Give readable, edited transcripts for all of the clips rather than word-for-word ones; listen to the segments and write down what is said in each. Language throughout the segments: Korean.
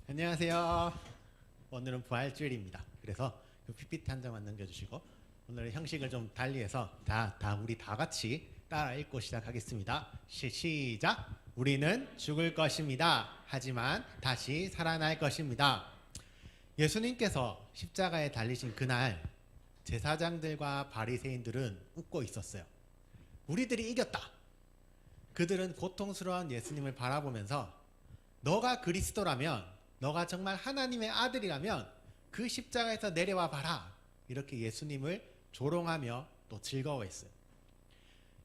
안녕하세요. 오늘은 부활주일입니다. 그래서 그 PPT 한 장만 넘겨주시고 오늘 형식을 좀 달리해서 우리 다 같이 따라 읽고 시작하겠습니다. 시작. 우리는 죽을 것입니다. 하지만 다시 살아날 것입니다. 예수님께서 십자가에 달리신 그날 제사장들과 바리새인들은 웃고 있었어요. 우리들이 이겼다. 그들은 고통스러운 예수님을 바라보면서 너가 그리스도라면, 너가 정말 하나님의 아들이라면 그 십자가에서 내려와 봐라. 이렇게 예수님을 조롱하며 또 즐거워했어요.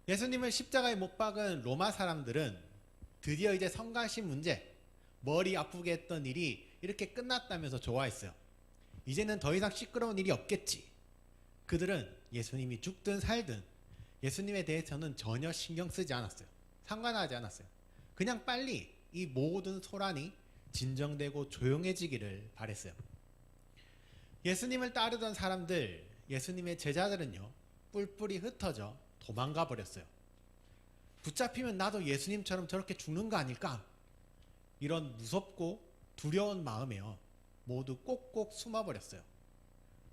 예수님을 십자가에 못 박은 로마 사람들은 드디어 이제 성가신 문제, 머리 아프게 했던 일이 이렇게 끝났다면서 좋아했어요. 이제는 더 이상 시끄러운 일이 없겠지. 그들은 예수님이 죽든 살든 예수님에 대해서는 전혀 신경 쓰지 않았어요. 상관하지 않았어요. 그냥 빨리 이 모든 소란이 진정되고 조용해지기를 바랬어요. 예수님을 따르던 사람들, 예수님의 제자들은요, 뿔뿔이 흩어져 도망가 버렸어요. 붙잡히면 나도 예수님처럼 저렇게 죽는 거 아닐까? 이런 무섭고 두려운 마음에요, 모두 꼭꼭 숨어버렸어요.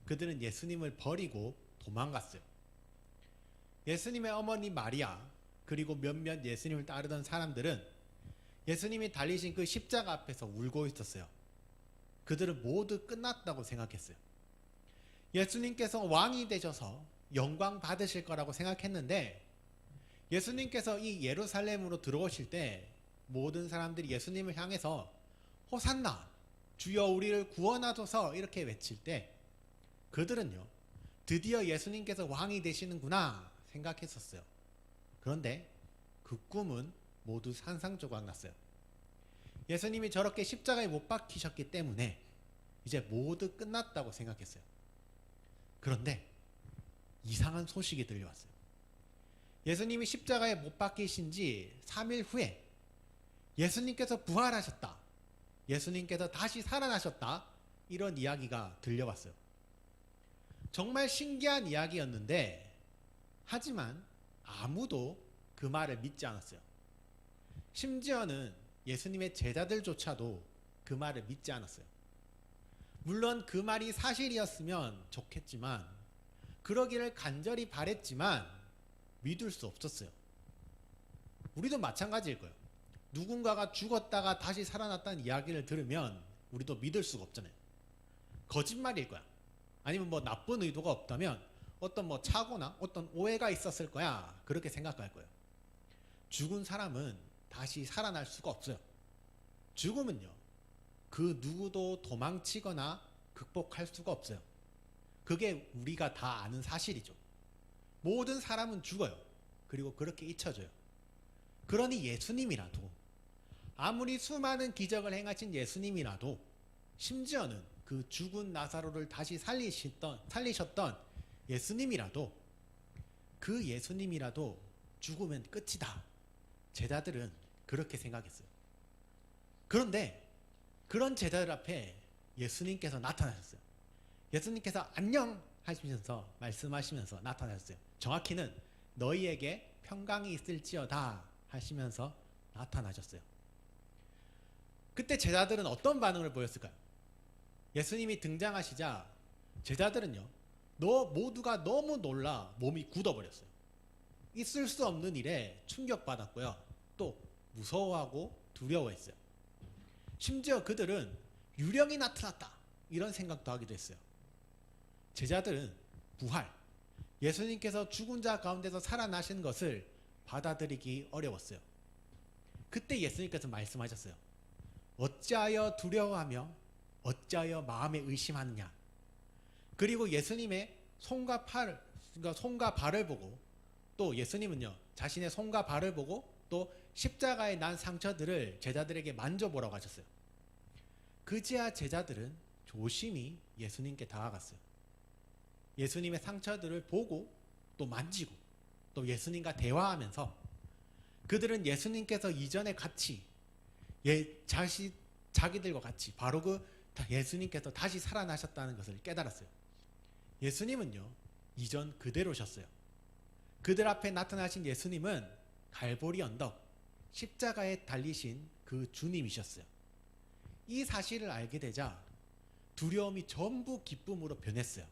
그들은 예수님을 버리고 도망갔어요. 예수님의 어머니 마리아, 그리고 몇몇 예수님을 따르던 사람들은 예수님이 달리신 그 십자가 앞에서 울고 있었어요. 그들은 모두 끝났다고 생각했어요. 예수님께서 왕이 되셔서 영광 받으실 거라고 생각했는데, 예수님께서 이 예루살렘으로 들어오실 때 모든 사람들이 예수님을 향해서 호산나, 주여 우리를 구원하소서 이렇게 외칠 때 그들은요, 드디어 예수님께서 왕이 되시는구나 생각했었어요. 그런데 그 꿈은 모두 산산조각 났어요. 예수님이 저렇게 십자가에 못 박히셨기 때문에 이제 모두 끝났다고 생각했어요. 그런데 이상한 소식이 들려왔어요. 예수님이 십자가에 못 박히신 지 3일 후에 예수님께서 부활하셨다, 예수님께서 다시 살아나셨다, 이런 이야기가 들려왔어요. 정말 신기한 이야기였는데, 하지만 아무도 그 말을 믿지 않았어요. 심지어는 예수님의 제자들조차도 그 말을 믿지 않았어요. 물론 그 말이 사실이었으면 좋겠지만, 그러기를 간절히 바랬지만 믿을 수 없었어요. 우리도 마찬가지일 거예요. 누군가가 죽었다가 다시 살아났다는 이야기를 들으면 우리도 믿을 수가 없잖아요. 거짓말일 거야. 아니면 뭐 나쁜 의도가 없다면 어떤 뭐 착오나 어떤 오해가 있었을 거야, 그렇게 생각할 거예요. 죽은 사람은 다시 살아날 수가 없어요. 죽음은요, 그 누구도 도망치거나 극복할 수가 없어요. 그게 우리가 다 아는 사실이죠. 모든 사람은 죽어요. 그리고 그렇게 잊혀져요. 그러니 예수님이라도, 아무리 수많은 기적을 행하신 예수님이라도, 심지어는 그 죽은 나사로를 다시 살리셨던 예수님이라도, 그 예수님이라도 죽으면 끝이다. 제자들은 그렇게 생각했어요. 그런데 그런 제자들 앞에 예수님께서 나타나셨어요. 예수님께서 안녕 하시면서 말씀하시면서 나타나셨어요. 정확히는 너희에게 평강이 있을지어다 하시면서 나타나셨어요. 그때 제자들은 어떤 반응을 보였을까요? 예수님이 등장하시자 제자들은요, 모두가 너무 놀라 몸이 굳어버렸어요. 있을 수 없는 일에 충격받았고요, 또 무서워하고 두려워했어요. 심지어 그들은 유령이 나타났다, 이런 생각도 하기도 했어요. 제자들은 부활, 예수님께서 죽은 자 가운데서 살아나신 것을 받아들이기 어려웠어요. 그때 예수님께서 말씀하셨어요. 어찌하여 두려워하며 어찌하여 마음에 의심하느냐. 그리고 예수님의 손과 발을 보고, 또 예수님은요, 자신의 손과 발을 보고 또 십자가에 난 상처들을 제자들에게 만져보라고 하셨어요. 그제야 제자들은 조심히 예수님께 다가갔어요. 예수님의 상처들을 보고 또 만지고 또 예수님과 대화하면서 그들은 예수님께서 이전에 같이 자기들과 같이 바로 그 예수님께서 다시 살아나셨다는 것을 깨달았어요. 예수님은요, 이전 그대로셨어요. 그들 앞에 나타나신 예수님은 갈보리 언덕 십자가에 달리신 그 주님이셨어요. 이 사실을 알게 되자 두려움이 전부 기쁨으로 변했어요.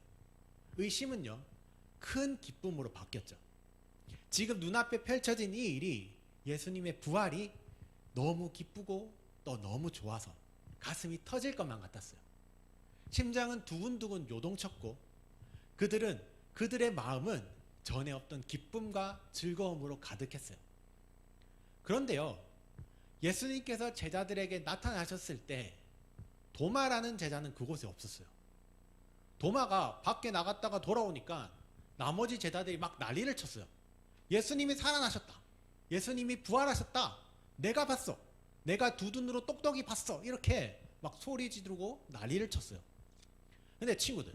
의심은요, 큰 기쁨으로 바뀌었죠. 지금 눈앞에 펼쳐진 이 일이, 예수님의 부활이 너무 기쁘고 또 너무 좋아서 가슴이 터질 것만 같았어요. 심장은 두근두근 요동쳤고 그들의 마음은 전에 없던 기쁨과 즐거움으로 가득했어요. 그런데요, 예수님께서 제자들에게 나타나셨을 때 도마라는 제자는 그곳에 없었어요. 도마가 밖에 나갔다가 돌아오니까 나머지 제자들이 막 난리를 쳤어요. 예수님이 살아나셨다. 예수님이 부활하셨다. 내가 봤어. 내가 두 눈으로 똑똑히 봤어. 이렇게 막 소리 지르고 난리를 쳤어요. 근데 친구들,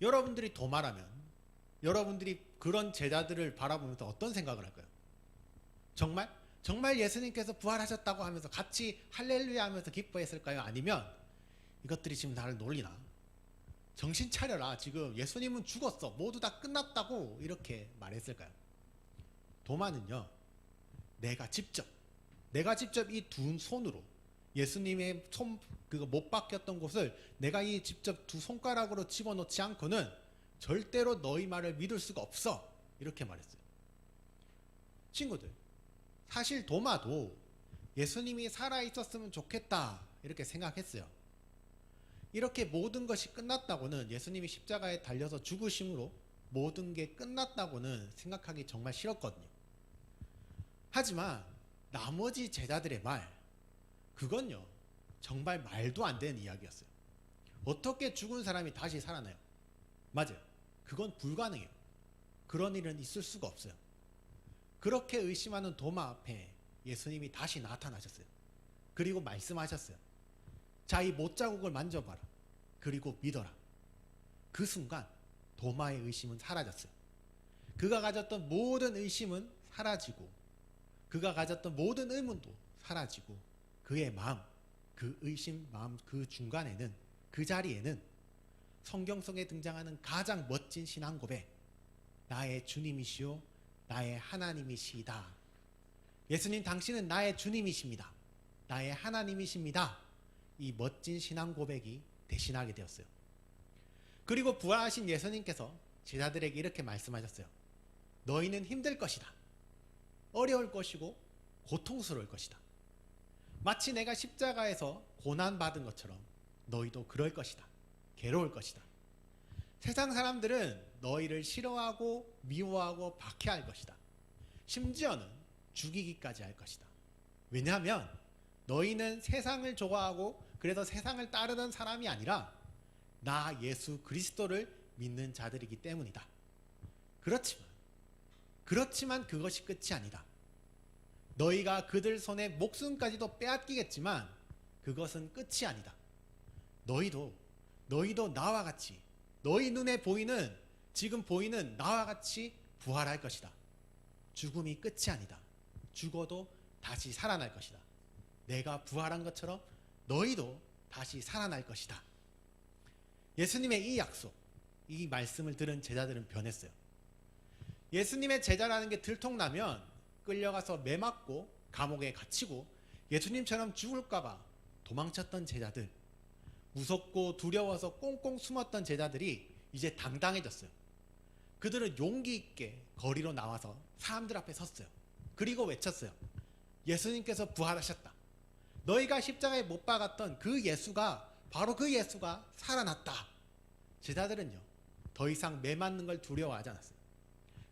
여러분들이 도마라면 여러분들이 그런 제자들을 바라보면서 어떤 생각을 할까요? 정말 예수님께서 부활하셨다고 하면서 같이 할렐루야 하면서 기뻐했을까요? 아니면 이것들이 지금 나를 놀리나? 정신 차려라. 지금 예수님은 죽었어. 모두 다 끝났다고 이렇게 말했을까요? 도마는요, 내가 직접 이 두 손으로 예수님의 그거 못 박혔던 곳을 내가 이 직접 두 손가락으로 집어넣지 않고는 절대로 너희 말을 믿을 수가 없어. 이렇게 말했어요. 친구들, 사실 도마도 예수님이 살아있었으면 좋겠다 이렇게 생각했어요. 이렇게 모든 것이 끝났다고는, 예수님이 십자가에 달려서 죽으심으로 모든 게 끝났다고는 생각하기 정말 싫었거든요. 하지만 나머지 제자들의 말, 그건요 정말 말도 안 되는 이야기였어요. 어떻게 죽은 사람이 다시 살아나요? 맞아요. 그건 불가능해요. 그런 일은 있을 수가 없어요. 그렇게 의심하는 도마 앞에 예수님이 다시 나타나셨어요. 그리고 말씀하셨어요. 자, 이 못자국을 만져봐라. 그리고 믿어라. 그 순간 도마의 의심은 사라졌어요. 그가 가졌던 모든 의심은 사라지고, 그가 가졌던 모든 의문도 사라지고, 그의 마음, 그 의심 마음 그 중간에는, 그 자리에는 성경 속에 등장하는 가장 멋진 신앙 고백, 나의 주님이시요 나의 하나님이시다. 예수님, 당신은 나의 주님이십니다. 나의 하나님이십니다. 이 멋진 신앙 고백이 대신하게 되었어요. 그리고 부활하신 예수님께서 제자들에게 이렇게 말씀하셨어요. 너희는 힘들 것이다. 어려울 것이고 고통스러울 것이다. 마치 내가 십자가에서 고난받은 것처럼 너희도 그럴 것이다. 괴로울 것이다. 세상 사람들은 너희를 싫어하고 미워하고 박해할 것이다. 심지어는 죽이기까지 할 것이다. 왜냐하면 너희는 세상을 좋아하고 그래서 세상을 따르던 사람이 아니라 나 예수 그리스도를 믿는 자들이기 때문이다. 그렇지만 그것이 끝이 아니다. 너희가 그들 손에 목숨까지도 빼앗기겠지만 그것은 끝이 아니다. 너희도 나와 같이, 너희 눈에 보이는, 지금 보이는 나와 같이 부활할 것이다. 죽음이 끝이 아니다. 죽어도 다시 살아날 것이다. 내가 부활한 것처럼 너희도 다시 살아날 것이다. 예수님의 이 약속, 이 말씀을 들은 제자들은 변했어요. 예수님의 제자라는 게 들통나면 끌려가서 매맞고 감옥에 갇히고 예수님처럼 죽을까봐 도망쳤던 제자들, 무섭고 두려워서 꽁꽁 숨었던 제자들이 이제 당당해졌어요. 그들은 용기 있게 거리로 나와서 사람들 앞에 섰어요. 그리고 외쳤어요. 예수님께서 부활하셨다. 너희가 십자가에 못 박았던 그 예수가, 바로 그 예수가 살아났다. 제자들은요, 더 이상 매맞는 걸 두려워하지 않았어요.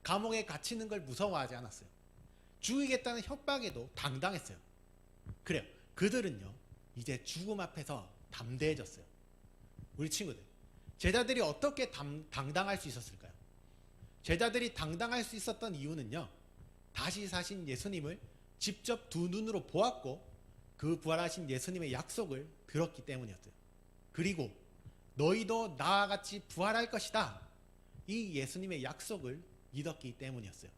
감옥에 갇히는 걸 무서워하지 않았어요. 죽이겠다는 협박에도 당당했어요. 그래요. 그들은요, 이제 죽음 앞에서 담대해졌어요. 우리 친구들, 제자들이 어떻게 당당할 수 있었을까요? 제자들이 당당할 수 있었던 이유는요, 다시 사신 예수님을 직접 두 눈으로 보았고 그 부활하신 예수님의 약속을 들었기 때문이었어요. 그리고 너희도 나와 같이 부활할 것이다. 이 예수님의 약속을 믿었기 때문이었어요.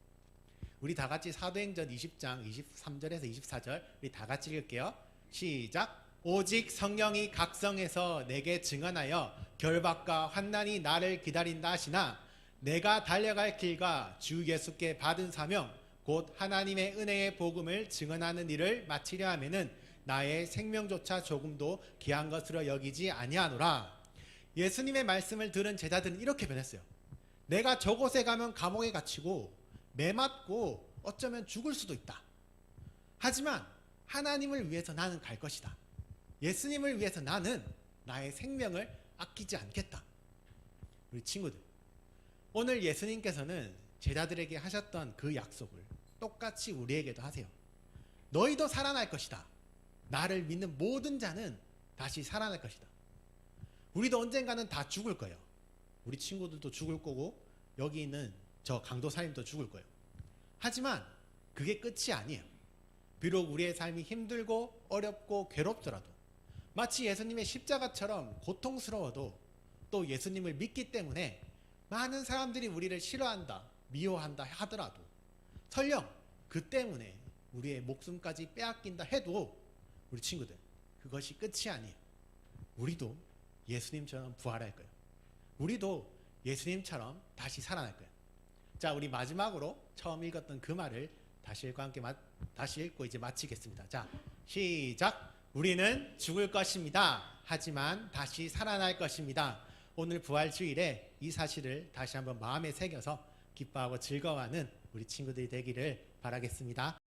우리 다 같이 사도행전 20장 23절에서 24절 우리 다 같이 읽을게요. 시작. 오직 성령이 각성해서 내게 증언하여 결박과 환난이 나를 기다린다 하시나 내가 달려갈 길과 주 예수께 받은 사명 곧 하나님의 은혜의 복음을 증언하는 일을 마치려 하면은 나의 생명조차 조금도 귀한 것으로 여기지 아니하노라. 예수님의 말씀을 들은 제자들은 이렇게 변했어요. 내가 저곳에 가면 감옥에 갇히고 매맞고 어쩌면 죽을 수도 있다. 하지만 하나님을 위해서 나는 갈 것이다. 예수님을 위해서 나는 나의 생명을 아끼지 않겠다. 우리 친구들, 오늘 예수님께서는 제자들에게 하셨던 그 약속을 똑같이 우리에게도 하세요. 너희도 살아날 것이다. 나를 믿는 모든 자는 다시 살아날 것이다. 우리도 언젠가는 다 죽을 거예요. 우리 친구들도 죽을 거고 여기 있는 저 강도사님도 죽을 거예요. 하지만 그게 끝이 아니에요. 비록 우리의 삶이 힘들고 어렵고 괴롭더라도, 마치 예수님의 십자가처럼 고통스러워도 또 예수님을 믿기 때문에 많은 사람들이 우리를 싫어한다, 미워한다 하더라도, 설령 그 때문에 우리의 목숨까지 빼앗긴다 해도 우리 친구들, 그것이 끝이 아니에요. 우리도 예수님처럼 부활할 거예요. 우리도 예수님처럼 다시 살아날 거예요. 자, 우리 마지막으로 처음 읽었던 그 말을 다시 읽고 이제 마치겠습니다. 자, 시작. 우리는 죽을 것입니다. 하지만 다시 살아날 것입니다. 오늘 부활주일에 이 사실을 다시 한번 마음에 새겨서 기뻐하고 즐거워하는 우리 친구들이 되기를 바라겠습니다.